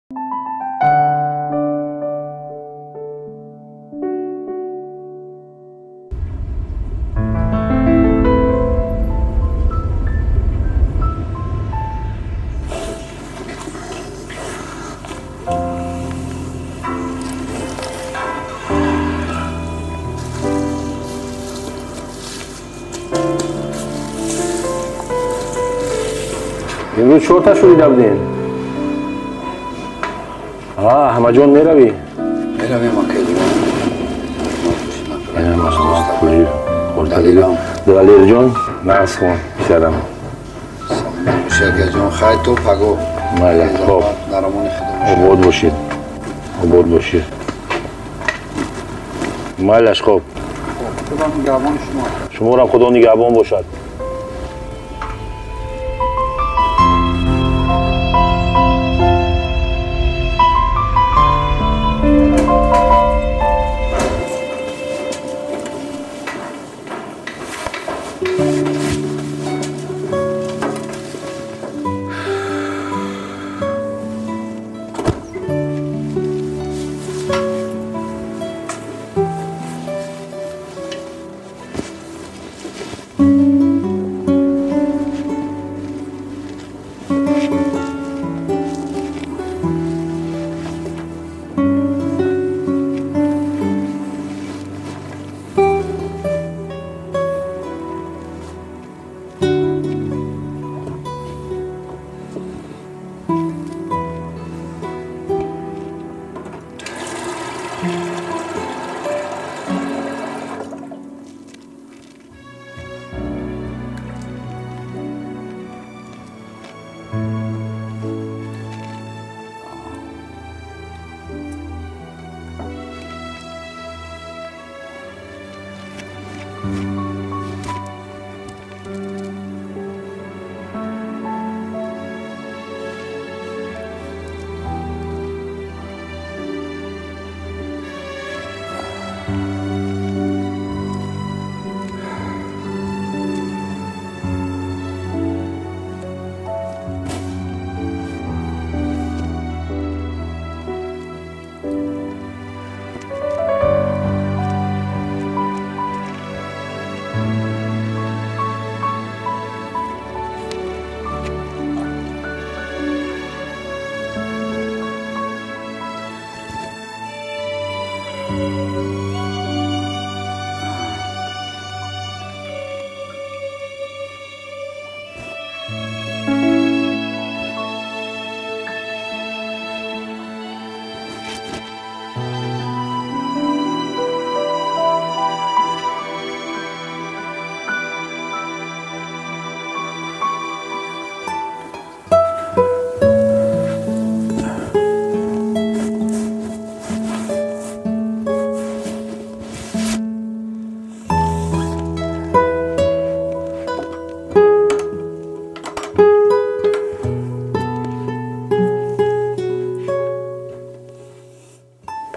امروز چهار شدی دبدین؟ همه جان میروی؟ میرویم اکیلی اینه مثلا پولی خورده دلیر جان نقص کن بیشترم شرگه جان خیلی تو پگو ماله خوب نرمون خیلی عبود باشید عبود باشید مالش خوب خدا نگهبان شما را خدا نگهبان باشد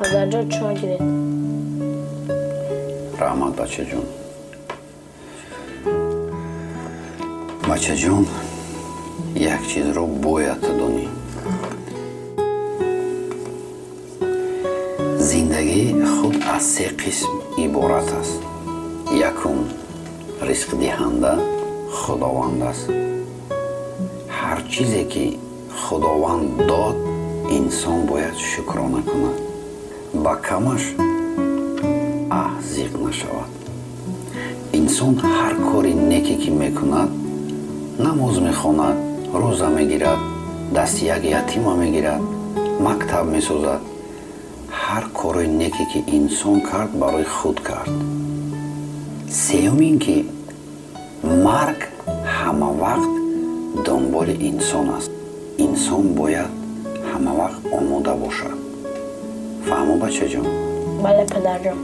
پدرجان چای گیرید رحمت بچه جون بچه جون یک چیز رو باید دونی زندگی خود از سه قسم عبارت است یکم رزق دهنده خداوند است هر چیزی که خداوند داد انسان باید شکرانه کند با کمش زیغ نشود انسان هر کاری نیکی که میکند نماز میخواند روزه میگیرد دست یک یتیم میگیرد مکتب میسازد هر کاری نیکی که انسان کرد برای خود کرد سیوم این که مرگ همه وقت دنبال انسان است انسان باید همه وقت آماده باشد فهمو بچه جان؟ بله پدرجان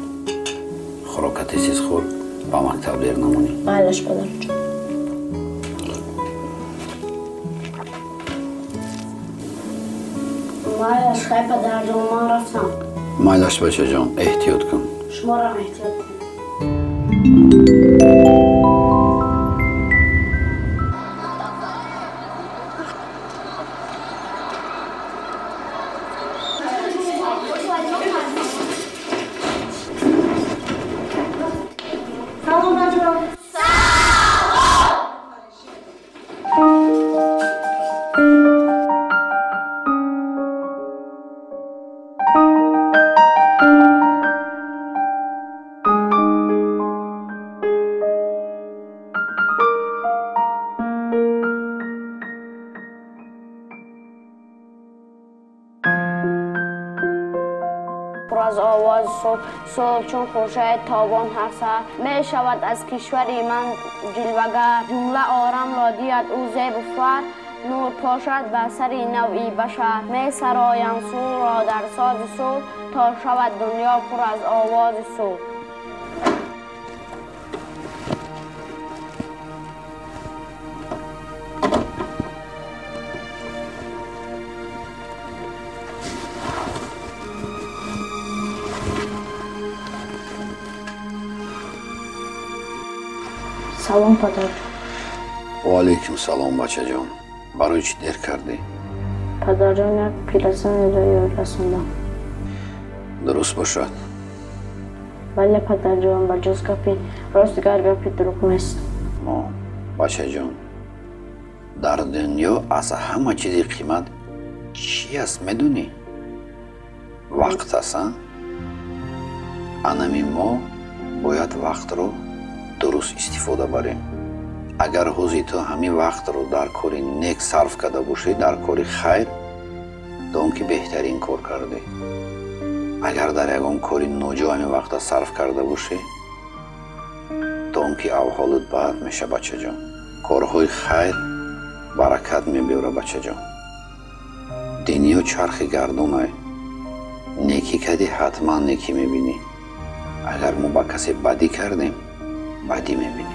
خوراکت چیز خور با مکتب دیر نمونی بلش پدرجان مایلش خیلی پدرجان من رفتم مایلش بچه جان احتیاط کن شما را احتیاط کن آواز صبح صبح چون خورشید تابان هست می شود از کشوری من جلوگر جمله آرام را دید او زیب فر نور پاشد بر سری نوعی بشر می سرایم سور را در ساز صبح تا شود دنیا پر از آواز صبح. سلام پدر. و علیکم سلام بچه جان. برای چی دیر کردی؟ پدر جان یک پیرزن را رسوندم. درست باشد. بله پدر جان با جز گپی راستگر گپی دروغ نیست. ما بچه جان در دنیا از همه چیزی قیمت چی است میدونی؟ وقت است. انمی ما باید وقت رو درست استفاده بریم. اگر حوزی تو همین وقت رو در کاری نیک صرف کرده باشی در کاری خیر دون که بهترین کار کردی. اگر در یگان کاری ناجا همین وقت صرف کرده باشی دون که احوالت بد میشه بچه جان. کارهای خیر برکت میبیاره بچه جان. دنیا چرخ گردونه. نیکی کردی حتما نیکی میبینی. اگر ما با کسی بدی کردیم بدی میبینیم.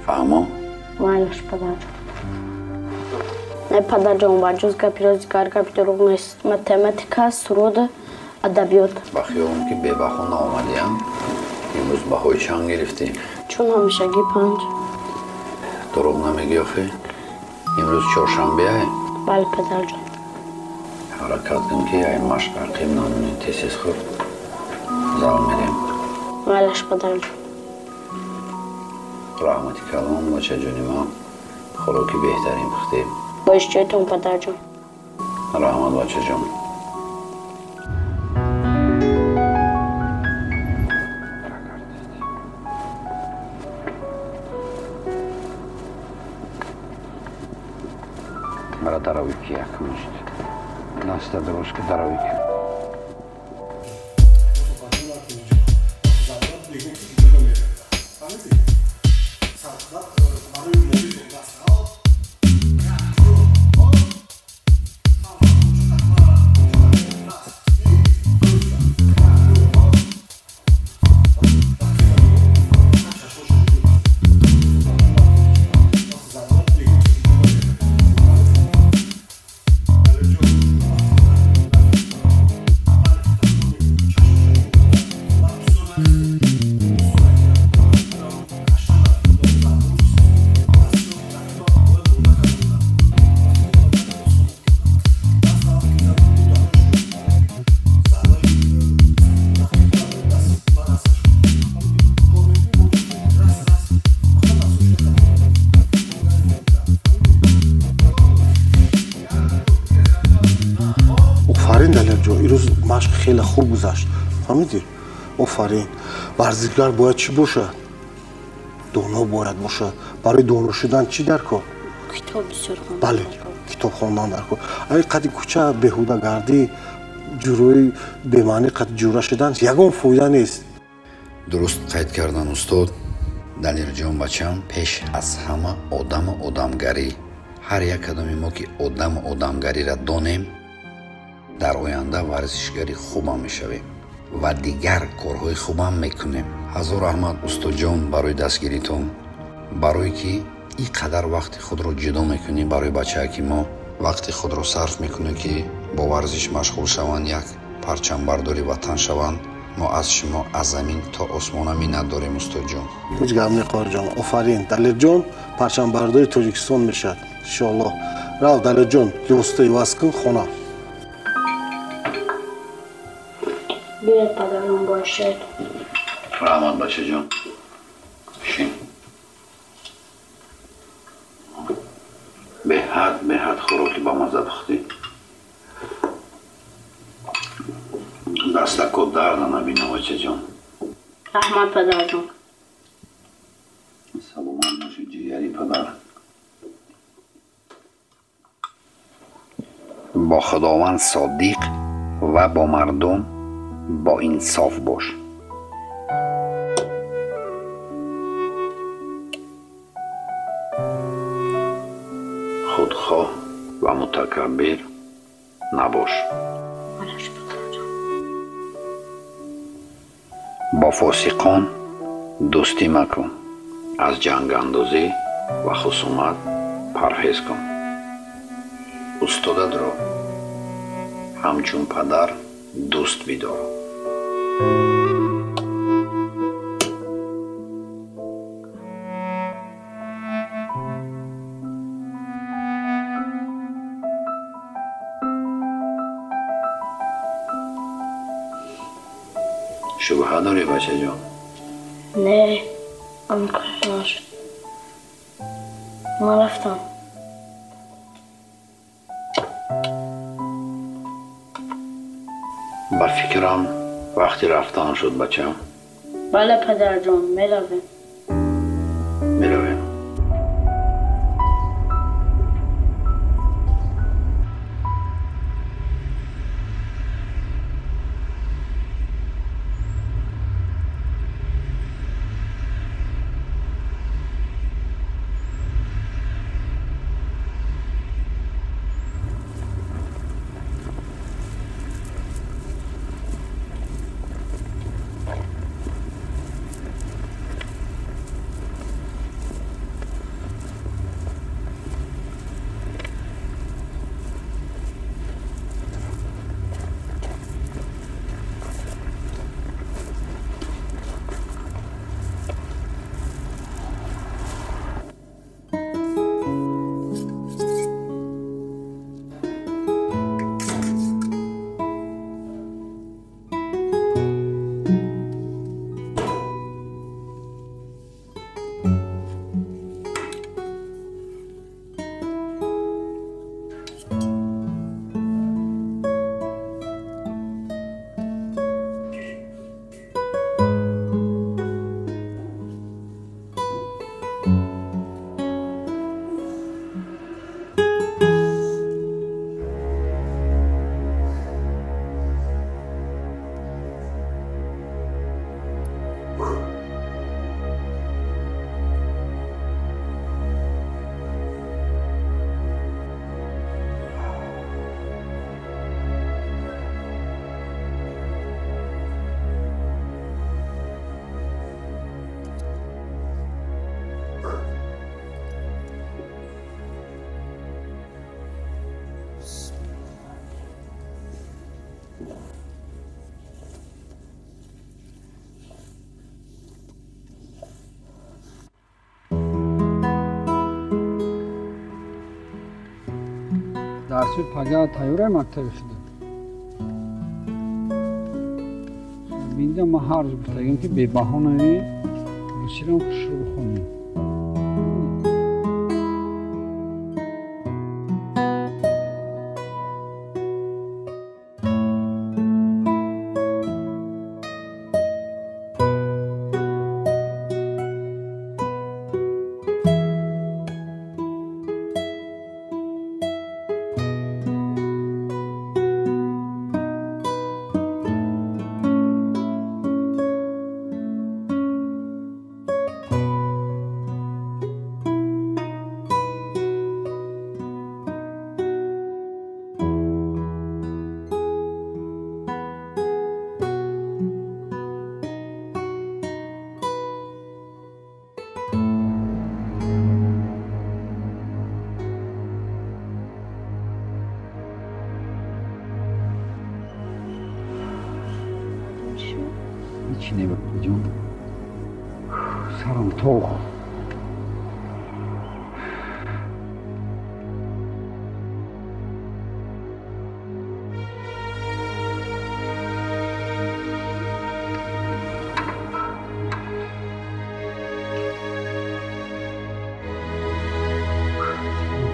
فهمو؟ مالش پدر جان. نه پدر جان با جز گپی راستگر گپی دروغ نیست. متماتیکا سرود ادبیات. با خیالم که به بخونه آمدیم امروز بهای چند گرفتیم؟ چون همیشگی 5. دروغ نمیگی آخه؟ امروز چهارشنبه بله پدر جان. حرکت کن که این مشق عقیم نمونه تیسیز خود زال میریم. مالش پدر جان. رحمتی کلام بچه جانی ما خوراکی بهترین بختیم. با اشتیاتون پدر جان. رحمت بچه جان. برای دراوی که یک کنشت دست دروش که دراوی که مشق خیلی خوب گذشت. فهمیدی؟ آفرین. ورزشکار باید چی باشد؟ دانا باید باشد. برای دانا شدن چی در کار؟ کتاب بسیار خواندن. بله کتاب خواندن در کار. اگه قدی کوچه بهوده گردی جوروی بمعنی قد جوره شدن یگان فایده نیست. درست قید کردن استاد. دلیر جان بچم پیش از همه آدمگری. هر یک کدام ما که آدمگری را دانیم در آینده ورزشگری خوب هم میشویم و دیگر کارهای خوب هم میکنیم. هزار رحمت استاد جان برای دستگیریتون. برای که این قدر وقت خود رو جدا میکنیم برای بچه که ما وقت خود رو صرف میکنیم که با ورزش مشغول شوند یک پرچم برداری وطن شوند. ما از شما از زمین تا آسمان منت داریم استاد جان. هیچ گپ نی قار جان. آفرین. دلیر جان پرچم برداری تاجیکستان میشد ان شاء الله. راه دلیر جان لباس عوض کن خونه. بیاید پدر جان باشد. رحمت بچه جان. بشین. به حد خوراکی با مزه بختی. دستکت درد نبینه بچه جان. رحمت پدر جان. سلامت باشی جیگری پدر. با خداوند صادق و با مردم با انصاف باش. خودخواه و متکبر نباش. با فاسقان دوستی مکن. از جنگ اندازی و خصومت پرهیز کن. استادت را همچون پدر دوست بدار. شبهه داری بچه جان؟ نه امکان نشد. ما رفتم. با فکرم وقتی رفتن شد بچم. بله پدر جان میرویم. میرویم. درسی پگاه تایوره مکتب شده. بینده ما هر روز گفتگیم که به بهانه روسیرم خوش رو بخونیم. هیچی نبود جون. سرم توخ.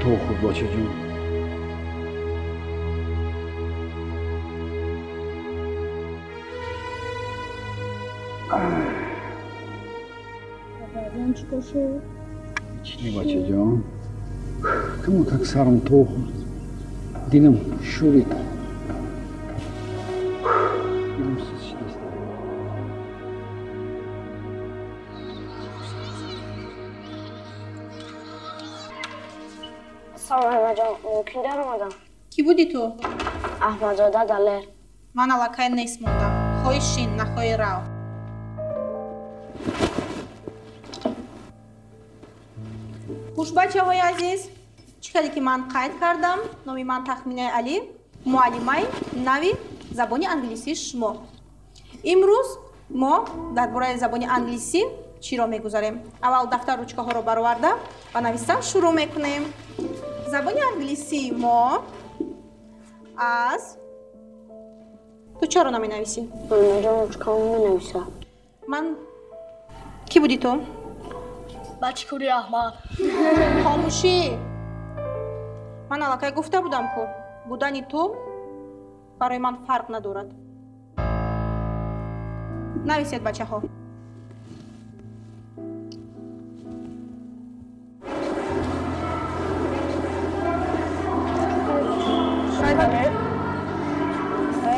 توخ باشه جون. بعدن چیکار شد؟ چی بچه جان؟ کمو tak سرم تو خورد. دیدم شورید. دیدم سلام احمد جان ممکن در اومدم کی بودی تو؟ احمدزاده دلیر من علاقه نیست موندم خواهی شین نخواهی رو خوش بچه های عزیز چیکاری که من قید کردم نامی من تخمینه علی معلمه نوی زبان انگلیسی شما امروز ما درباره زبان انگلیسی چی را میگذاریم اول دفتر رучка ها رو برآورده و نوشتن شروع میکنیم زبان انگلیسی ما از تو چرا نمی نویسی؟ احمد جان رучка می نویسم من کی بودی تو؟ بچه کوری احمد خاموشی من علاقه گفته بودم که بودنی تو برای من فرق ندارد نویسید بچه ها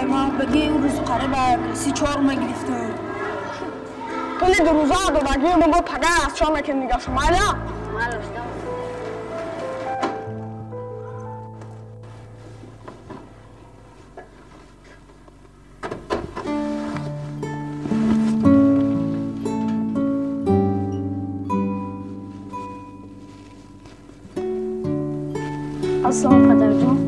من بگی اون روز قریب 34 ما گرفته کلی دو روزه دو بگی ما با پگه از شامه که نگاه شما الا السلام پدر جان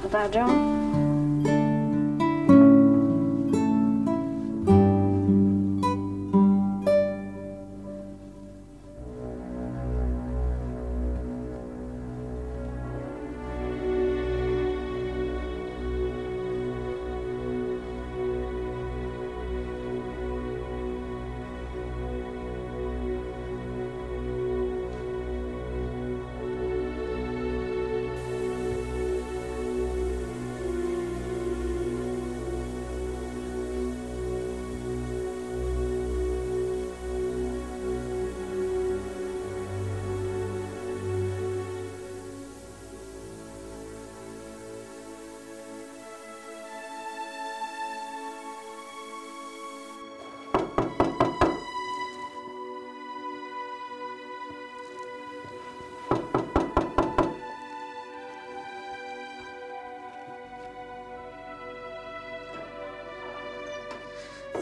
پدر جان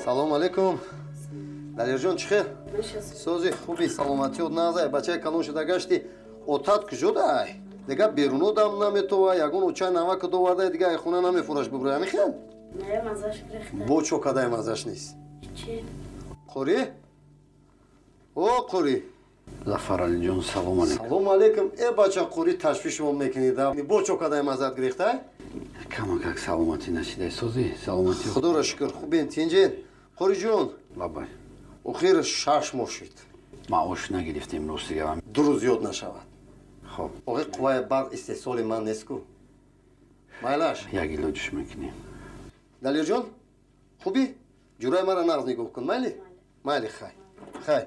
салом алейкум далерҷон чӣ хел сози хуби саломатиёт назай бачаи калон шуда гашти отат куҷодай дигар беруно дам наметова ягон очаи наваку довардай дигар ай хона намефураш бибурай мехел бо чо кадай мазаш нест қурӣ о қурӣ зафар алиҷон салом алейкум салом алейкум э бача қурӣ ташвишмо мекунida бо чо кадай мазат гирифтай камакак саломатӣ нашидай сози саломатӣ худоро шукр хубен тинҷен қуриҷон бабай охир 6 моҳ шуд маош нагирифтем ростигам ду рӯз ёд нашавад хоб оғи қувваи барқ истеҳсоли ман нест ку майлаш як илоҷиш мекунем далерҷон хубӣ ҷураи мара нағз нигоҳ кун майли майли хай хай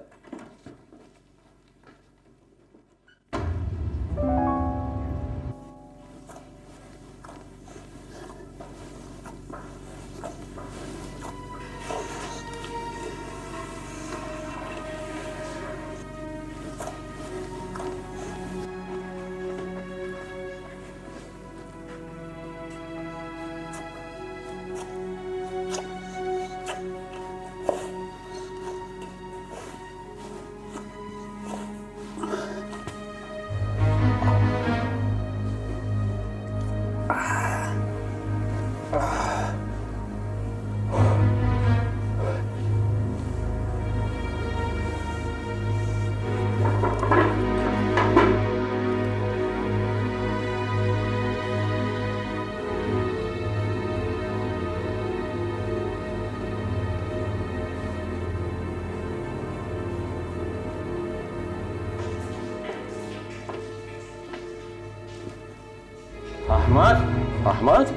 احمد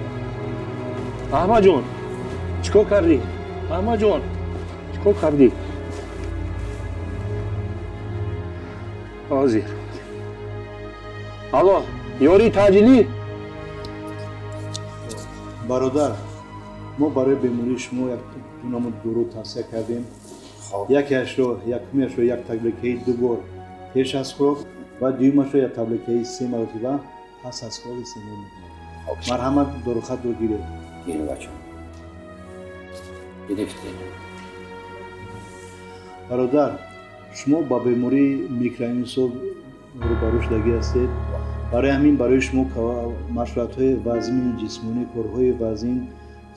احمد جون چیکار کردی احمد جون چیکار کردی حاضر آقا یاری تعجیلی برادر ما برای بیماری شما یک دونم درو توصیه کردیم якеашро якумеашро як табликаи дубор пеш аз хӯрок ва дуюмашро як табликаи 3 маротиба пас аз холи симон марҳамат дорухатро гиред. Гир бача. Гирифти. бародар, шумо ба бемории микроинсул рӯбарӯ шудагӣ ҳастед. барои ҳамин барои шумо машваратҳои вазмини ҷисмонӣ, корҳои вазин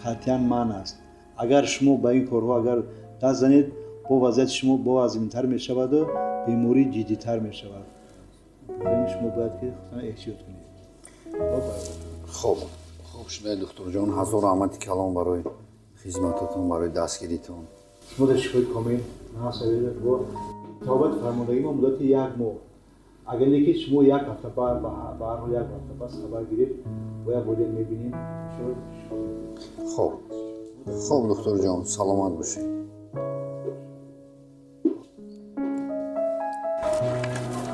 қатъиян манъ аст. агар шумо ба ин корҳо агар даст занед, бо вазъияти шумо бо азимтар мешаваду беморӣ ҷиддитар мешавад. шумо бояд ки эҳтиёт кунед. хуб шудай духтурҷон, ҳазор раҳмати калон барои хизмататон, барои дастгиритон. шумо дар шикоят комил насавед бо табобати фармондагӣ мо муддати 1 моҳ. агар не ки шумо 1 ҳафта ба ҳар ҳол 1 ҳафта пас хабар гирифт, бояд боидем мебинем. хуб духтурҷон, саломат бошед.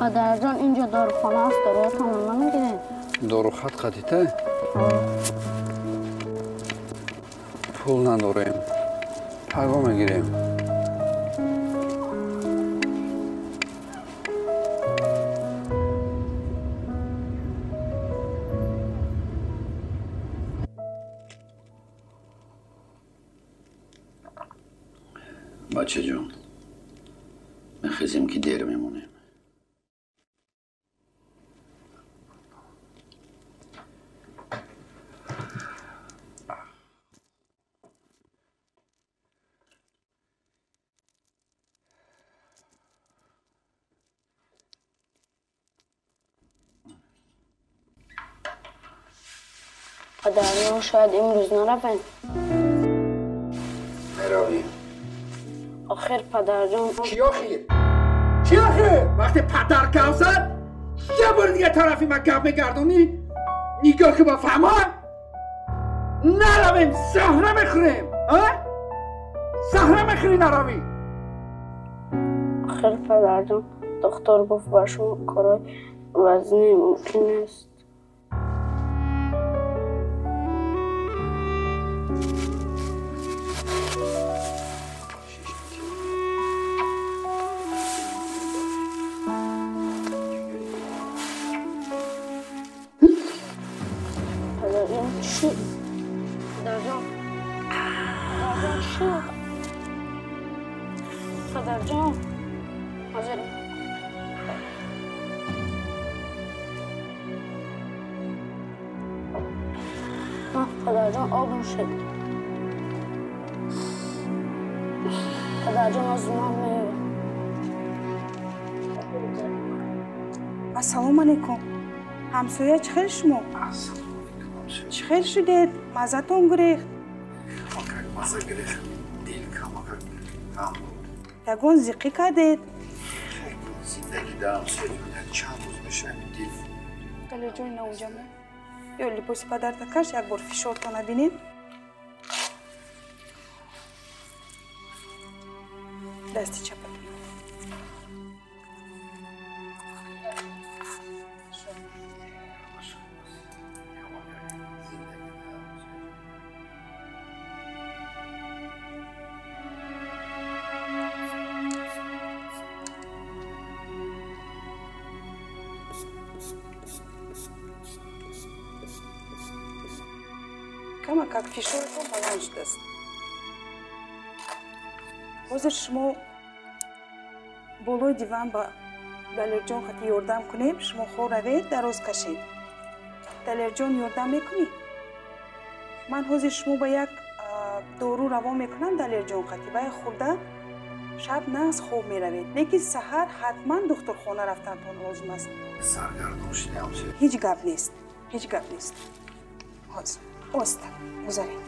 падарҷон, инҷо дорухона аст, дороҳатамон намегирем? дорухат қатита? пул надорем. паго мегирем. бачаҷон, мехезем ки дер мемонем. падарҷон, шояд имрӯз наравем. меравем. охир падарҷон. چی آخیر؟ چی آخیر؟ وقتی پدر گاو زد یه بار دیگه طرفی من گاو بگردونی نگاه که با فهمه نرویم زهره میخوریم زهره میخوری نروی. охир падарҷон, духтур гуфт ба шумо корои вазнӣ мумкин нест. падарҷон, ҳозир падарҷон, об нӯшед. падарҷон, аз ман меёр. ассалому алайкум. ҳамсоя чӣ хел шумо? чӣ хел шудед? маззатон гирехт? мазза гирехт. дил камак гам буд. ягон зиқӣ кардед? зиндагидаам чанд рӯз мешавад дил. далеҷои наоҷаме ё либоси падарта каш як бор фишортона бинем. дасти чапатон кама как фишортон баланд шудааст. ҳозир шумо болои диван ба далерҷон хати ёрдам кунем. шумо хо равед, дароз кашед. далерҷон ёрдам мекунӣ? ман ҳозир шумо ба як дору равон мекунам. далерҷон хати вай хӯрда шаб нағз хоб меравед, лекин саҳар ҳатман духтурхона рафтантон лозим аст. саргардон шудам. ҳеҷ гап нест, ҳеҷ гап нест. ҳозир оста гузаред.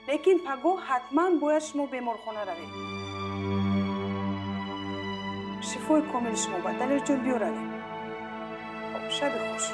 лекин пагоҳ ҳатман бояд шумо беморхона равед. шифои комили шумо ба далерҷон биёравед. шаби хуш.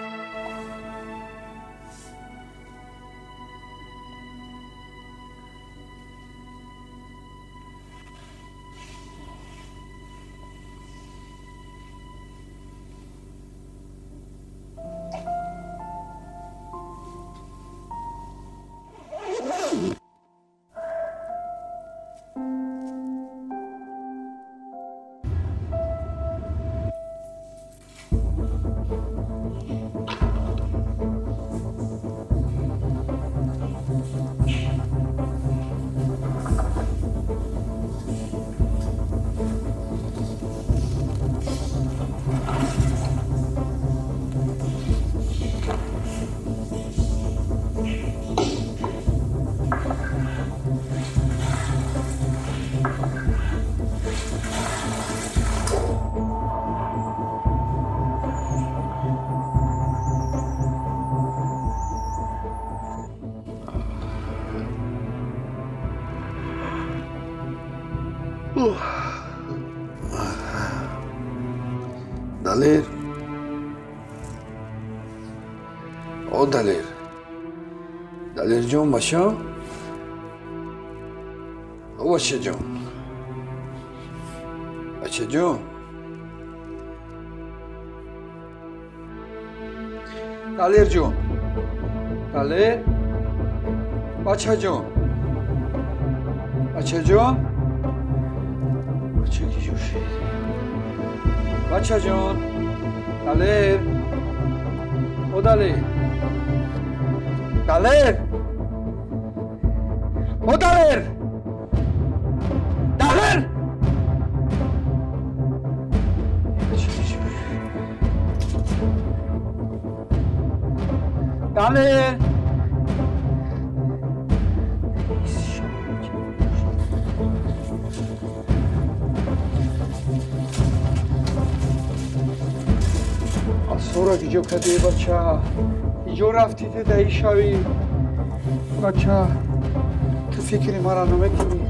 دلیر او دلیر دلیر جون باشا او بچه جون بچه جون دلیر جون دلیر بچه جون بچه جون بچه کی جوشید بچه جون دلیر او دلیر دلیر او دلیر دلیر دلیر سورا دیجو کدی بچه ایجا رفتی دایی شوی بچه تو فکری مرا نمیکنی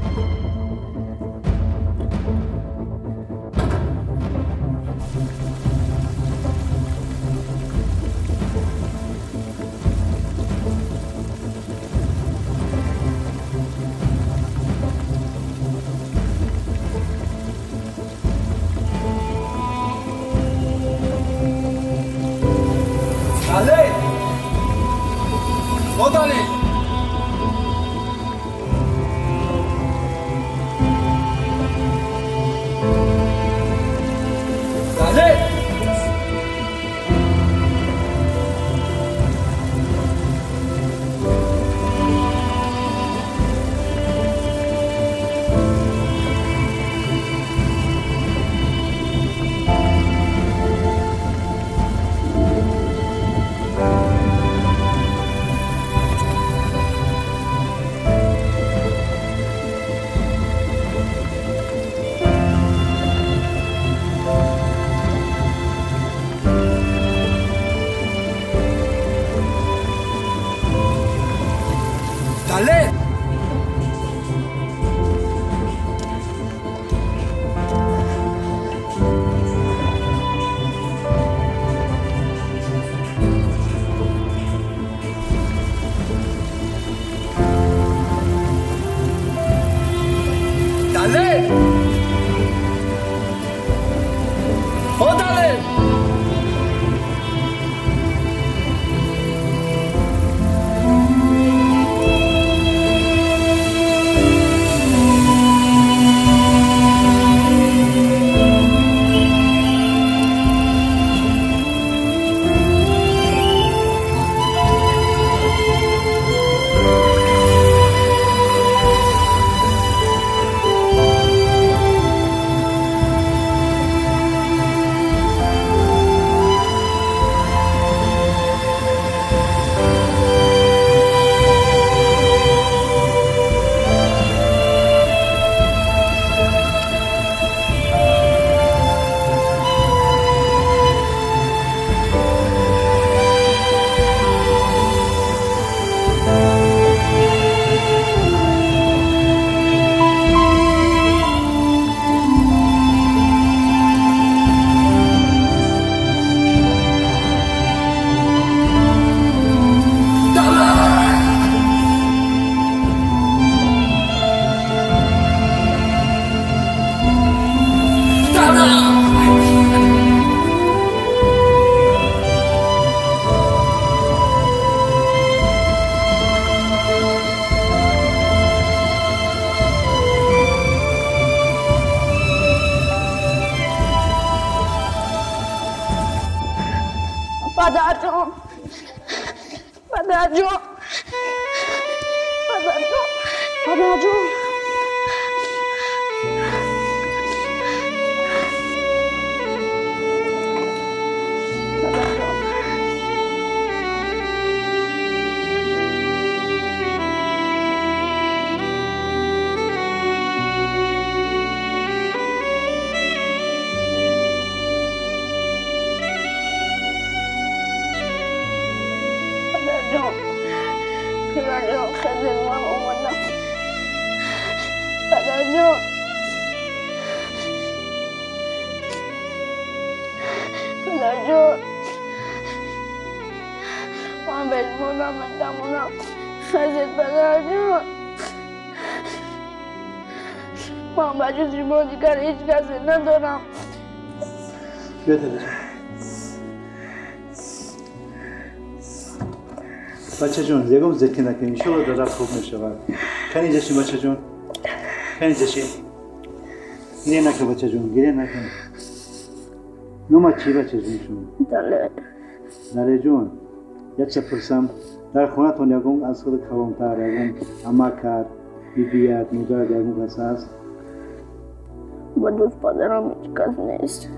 پدر جان پدر جان پدر جان پدر جان من بجمونم ندمونم خزید پدر جون من بجز شما دیگر هیچ کسی ندارم بیا داداش بچه جون یکم ذکر نکنی انشالله دادر خوب میشود کنی جشی بچه جون کنی جشی گریه نکن بچه جون گریه نکن نومد چی بچه جون شون دله جون یک سپرسم در خونه تون یکم از خود کلانتر یکم اما کرد بیبیت مدرد یکم کس هست با دوست پدرم هیچ کس نیست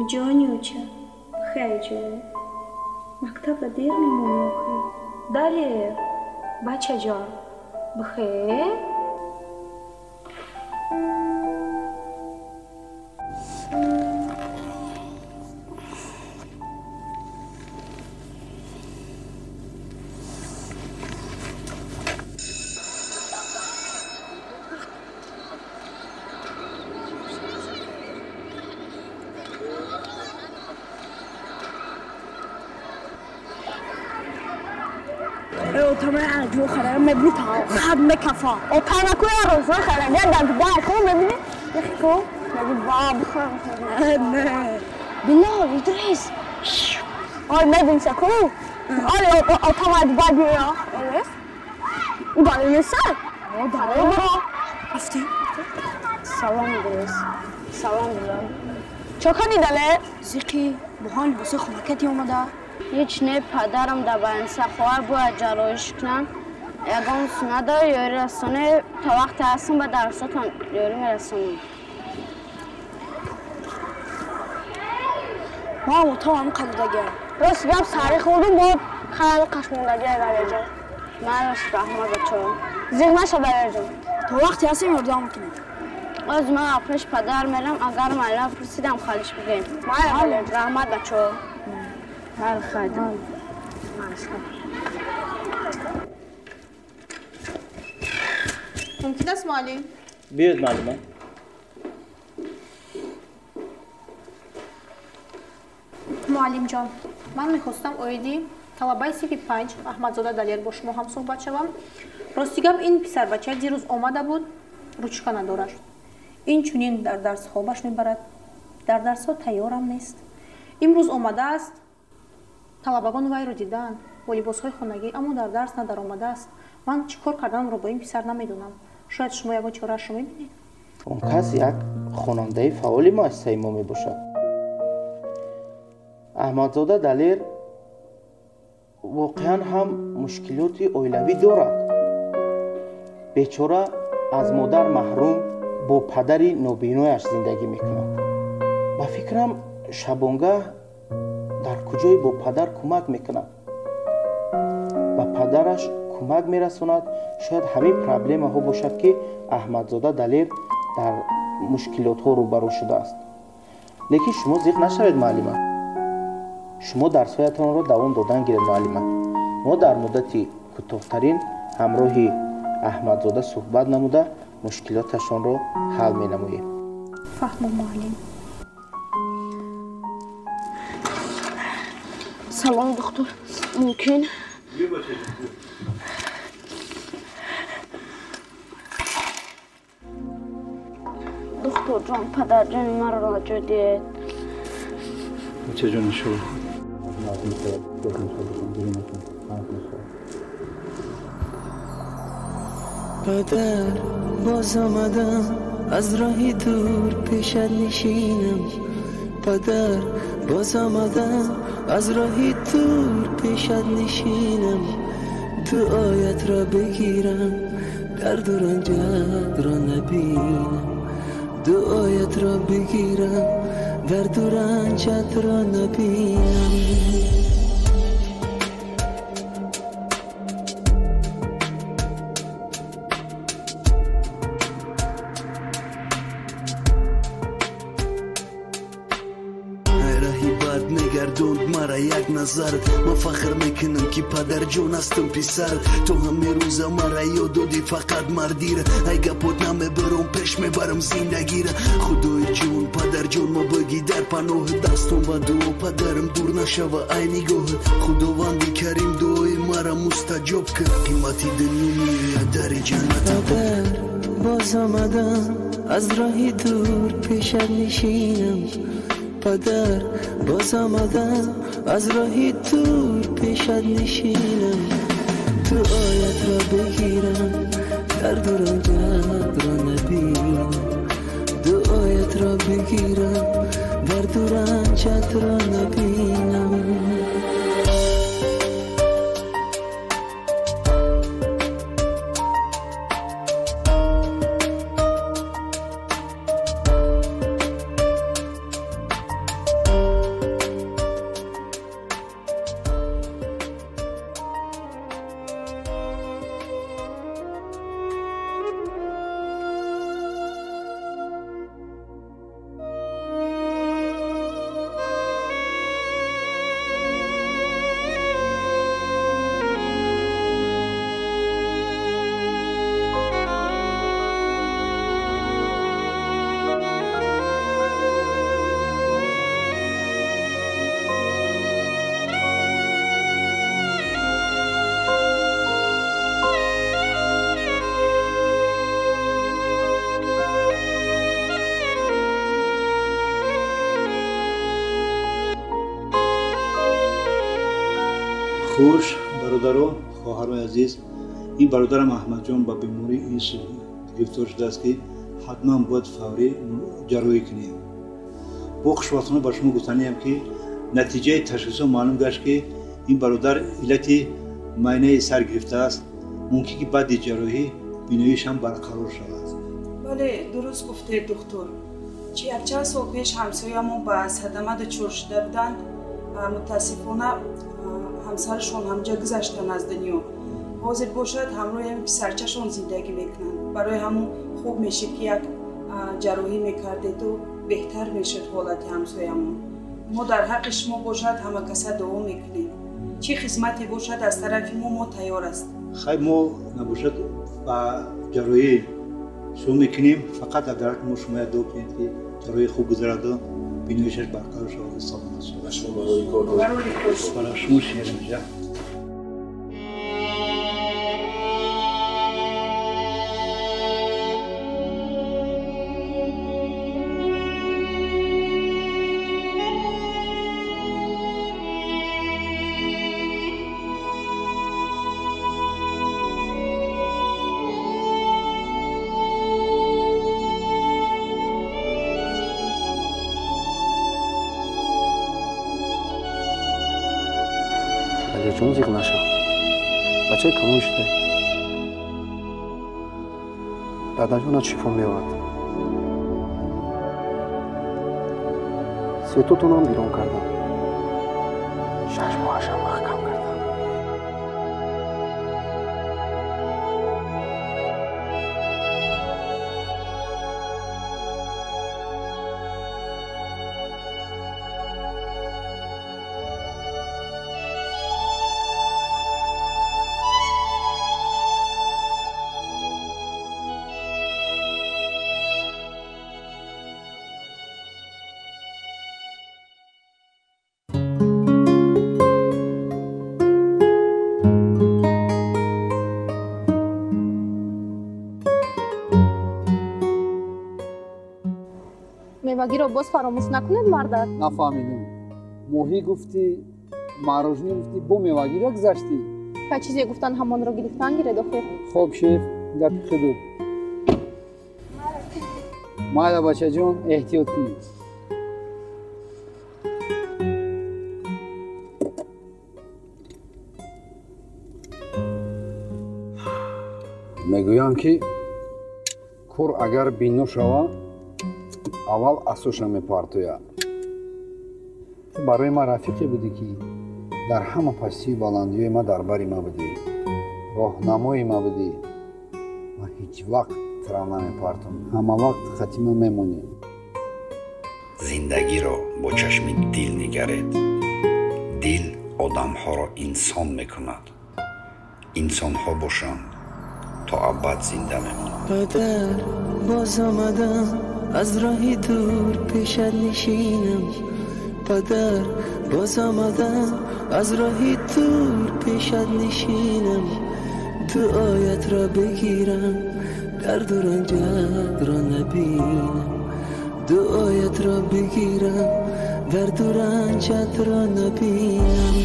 جانیوچه خیلی مکتب دیر میمونی دلیه بچه جان بخیر طبعا جو خرا مبليتها خد مكفى وطانا كويا روزا خرا جدا بداك هو مبني يحكوا نبي باب بالله إدريس هاي ما بنسكو هاي طبعا بابي يا عرفت وقال يسال وقال برا عرفتي سلام إدريس سلام بالله چه کنی دله؟ زیقی بحال بسه خونکت اومده هیچ نه پدرم در باید سخوار باید جلویش کنم یگان سنده یاری رسانه تا وقت هستم به درساتان یاری میرسانم. مامو تو هم قلدگی راست گم سری خوردم بود خیلی قشموندگی دلیل جان. من راست رحمه بچه زیغ نشه دلیل جان. تا وقتی هستیم یردام کنیم. از من اپرش پدر میرم اگر مالا پرسیدم خالیش بگیم. مالا رحمت بچه مالا خیلی ممکن است معلم؟ بیاید معلم. معلم جان من میخواستم اویدی طلبه صف 5 احمدزاده دلیر با شما هم صحبت شوم. راستی گپ این پسر بچه دیروز آمده بود روچکا ندارد. این چونین در درس خوابش میبرد. در درس ها تیارم نیست. امروز آمده است. طلبگان وی رو دیدن با لباس های خانگی اما در درس ندار آمده است. من چیکار کردم رو با این پسر نمیدونم. شاید شما یگان چاره‌اش رو میبینید. اون کس یک خواننده فعال مؤسسه ما میباشد. احمدزاده دلیر واقعا هم مشکلات اویلوی دارد. بیچاره از مادر محروم با پدری نابینایش زندگی میکند. با فکرم شبانگاه در کجای با پدر کمک میکند. با پدرش کمک میرساند. شاید همین پرابلم ها باشد که احمدزاده دلیر در مشکلات ها روبرو شده است. لیکن شما زیغ نشوید معلم. شما درس‌هایتان را دوام دادن گیرید معلم. ما در مدتی کوتاه‌ترین همراه احمدزاده صحبت نموده مشکلاتشان را حل می‌نماییم. فهمم معلم. سلام دکتر ممکن دکتر جان پدر جان مرا راجع دید. بچه جان شو پدر باز آمدم از راهی دور پیشت نشینم. پدر باز آمدم از راهی دور پیشت نشینم. دعایت را بگیرم درد و رنجت را نبینم. دعایت را بگیرم درد و رنجت را نبینم. مرا یک نظر ما فخر میکنم که پدر جون هستم پسر. تو همه روزا مرا یاد دادی فقط مردی را. ای گپات نمیبرم پیش میبرم زندگی را. خدای جون پدر جون ما بگی در پناه دستم و دعا پدرم دور نشوه ای نگاه. خداوند کریم دعای مرا مستجاب کرد. قیمتی دنیا در جنت. پدر باز آمدم از راهی دور پیشت نشینم. پدر باز آمدم از راهی دور پیشت نشینم. دعایت را بگیرم درد و رنجت را نبینم. دعایت را بگیرم درد و رنجت را نبینم. خوش برادران خواهرای عزیز، این برادرم احمد جان با بیماری این گرفتار شده است که حتما باید فوری جراحی کنیم. با خوشبختانه با شما گفتنیم که نتیجه تشخیص معلوم گشت که این برادر علت معاینه سر گرفته است. ممکنه که بعد جراحی بیناییش هم برقرار شود. بله درست گفته دکتر. یک چند سال پیش همسایه‌مون با صدمه دچار شده بودند. متاسفانه همسرشون همجا گذشتن از دنیا. حاضر باشد همراه پسرچه‌شون زندگی میکنند. برای همون خوب میشه که یک جراحی میکردید و بهتر میشد حالت همسایه‌مون. ما در حق شما باشد همه کسا دعا میکنیم. چه خدمتی باشد از طرف ما تیار است. خیلی ما نباشد با جراحی شروع میکنیم، فقط اگر ما شما دعا کنید که جراحی خوب گذرد و بیناییش برقرار شود. سلامت شود. شما برای شما شیرین جان. جون زیغ نشو. بچه کمون شده. دادا جون شیفون میواد. سوتوتون هم بیرون کردم. شش ماهشم محکم کردم. мевагӣ ро боз фаромӯш накунед мардак. нафаҳмидам. моҳӣ гуфтӣ, мороженое гуфтӣ, бо мевагиро гузаштӣ. ка чизе гуфтан ҳамонро гирифтан гиред охир. хоб шеф, гапи худуд. майла бачаҷон, эҳтиёт кунед. мегӯям ки кур агар бинӯ шава аввал асоша мепартояд. ту барои ман рафиқе будӣ ки дар ҳама пастию баландиҳои ман дар бари ман будӣ, роҳнамои ман будӣ. ман ҳеҷ вақт тирам намепартом, ҳама вақт хати ман мемонӣ. зиндагиро бо чашми дил нигаред. дил одамҳоро инсон мекунад. инсонҳо бошанд то абад зинда мемонанд. پدر باز آمدم از راهی دور پیشت نشینم. پدر باز آمدم از راهی دور پیشت نشینم. دعایت را بگیرم درد و رنجت را نبینم. دعایت را بگیرم درد و رنجت را نبینم.